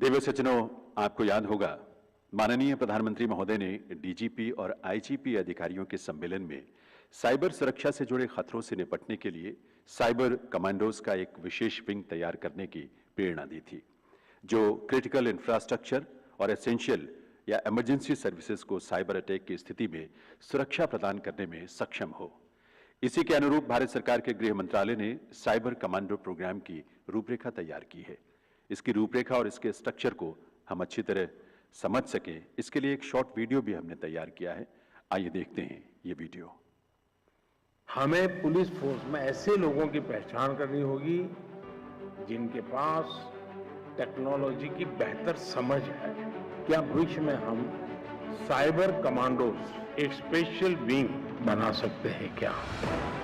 देव सज्जनों, आपको याद होगा माननीय प्रधानमंत्री महोदय ने डीजीपी और आईजीपी अधिकारियों के सम्मेलन में साइबर सुरक्षा से जुड़े खतरों से निपटने के लिए साइबर कमांडोज का एक विशेष विंग तैयार करने की प्रेरणा दी थी, जो क्रिटिकल इंफ्रास्ट्रक्चर और एसेंशियल या इमरजेंसी सर्विसेज को साइबर अटैक की स्थिति में सुरक्षा प्रदान करने में सक्षम हो। इसी के अनुरूप भारत सरकार के गृह मंत्रालय ने साइबर कमांडो प्रोग्राम की रूपरेखा तैयार की है। इसकी रूपरेखा और इसके स्ट्रक्चर को हम अच्छी तरह समझ सकें, इसके लिए एक शॉर्ट वीडियो भी हमने तैयार किया है। आइए देखते हैं ये वीडियो। हमें पुलिस फोर्स में ऐसे लोगों की पहचान करनी होगी जिनके पास टेक्नोलॉजी की बेहतर समझ है। क्या भविष्य में हम साइबर कमांडोज एक स्पेशल विंग बना सकते हैं क्या?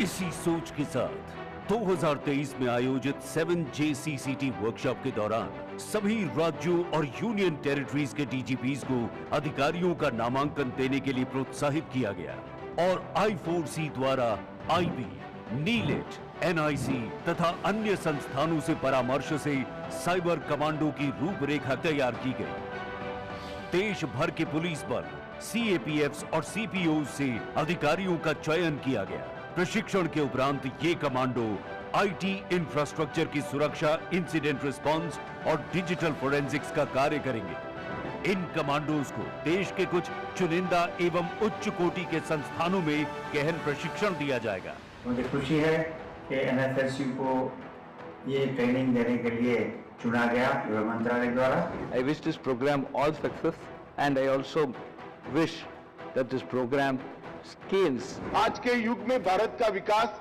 इसी सोच के साथ 2023 में आयोजित 7JCCT वर्कशॉप के दौरान सभी राज्यों और यूनियन टेरिटरीज के डीजीपीज को अधिकारियों का नामांकन देने के लिए प्रोत्साहित किया गया और I4C द्वारा IB, नीलेट, NIC तथा अन्य संस्थानों से परामर्श से साइबर कमांडो की रूपरेखा तैयार की गई। देश भर के पुलिस बल, CAPFs और CPOs से अधिकारियों का चयन किया गया। प्रशिक्षण के उपरांत ये कमांडो IT इंफ्रास्ट्रक्चर की सुरक्षा, इंसिडेंट रिस्पांस और डिजिटल फोरेंसिक्स का कार्य करेंगे। इन कमांडोज को देश के कुछ चुनिंदा एवं उच्च कोटि के संस्थानों में गहन प्रशिक्षण दिया जाएगा। मुझे खुशी है कि NFSU को ये ट्रेनिंग देने के लिए चुना गया गृह मंत्रालय द्वारा। I wish this program all success and I also wish that this program scales. आज के युग में भारत का विकास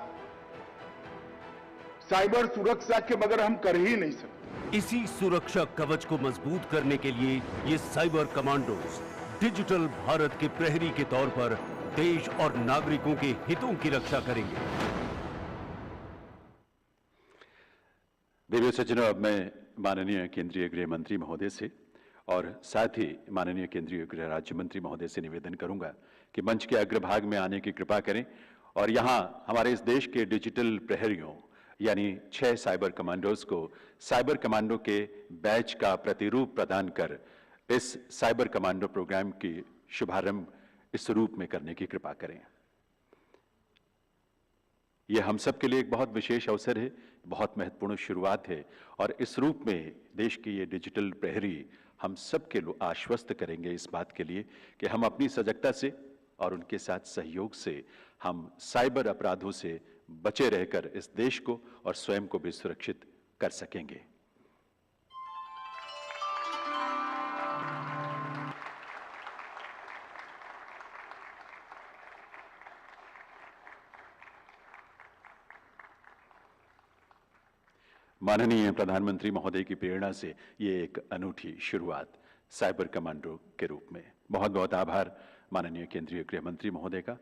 साइबर सुरक्षा के बगैर हम कर ही नहीं सकते। इसी सुरक्षा कवच को मजबूत करने के लिए ये साइबर कमांडोज डिजिटल भारत के प्रहरी के तौर पर देश और नागरिकों के हितों की रक्षा करेंगे। देव सज्जनों, अब मैं माननीय केंद्रीय गृह मंत्री महोदय से और साथ ही माननीय केंद्रीय गृह राज्य मंत्री महोदय से निवेदन करूंगा कि मंच के अग्रभाग में आने की कृपा करें और यहां हमारे इस देश के डिजिटल प्रहरियों यानी 6 साइबर कमांडोज को साइबर कमांडो के बैच का प्रतिरूप प्रदान कर इस साइबर कमांडो प्रोग्राम की शुभारंभ इस रूप में करने की कृपा करें। यह हम सब के लिए एक बहुत विशेष अवसर है, बहुत महत्वपूर्ण शुरुआत है और इस रूप में देश की ये डिजिटल प्रहरी हम सब के आश्वस्त करेंगे इस बात के लिए कि हम अपनी सजगता से और उनके साथ सहयोग से हम साइबर अपराधों से बचे रहकर इस देश को और स्वयं को भी सुरक्षित कर सकेंगे। माननीय प्रधानमंत्री महोदय की प्रेरणा से ये एक अनूठी शुरुआत साइबर कमांडो के रूप में। बहुत बहुत आभार माननीय केंद्रीय गृह मंत्री महोदय का।